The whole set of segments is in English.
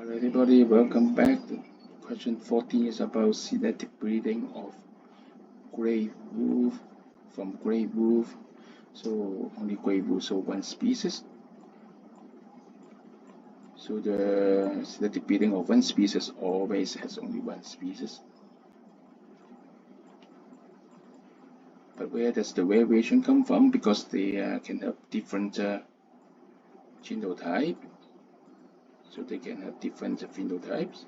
Hello everybody, welcome back. Question 14 is about selective breeding of gray wolf from gray wolf. So only gray wolf, so one species. So the selective breeding of one species always has only one species. But where does the variation come from? Because they can have different genotype. So they can have different phenotypes.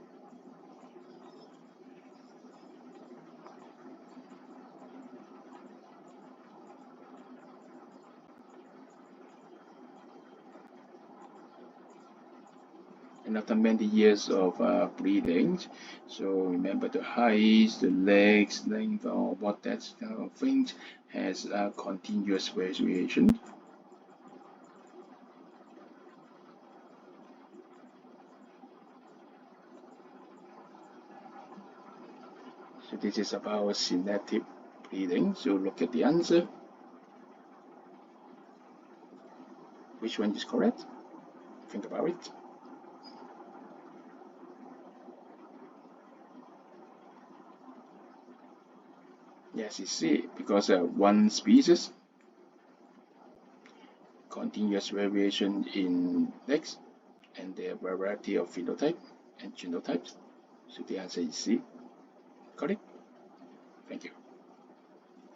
And after many years of breeding, so remember the height, the legs, length, or what that kind of things has a continuous variation. So this is about selective breeding. So look at the answer. Which one is correct? Think about it. Yes, you see, because one species, continuous variation in legs, and the variety of phenotype and genotypes. So the answer is C. Got it? Thank you.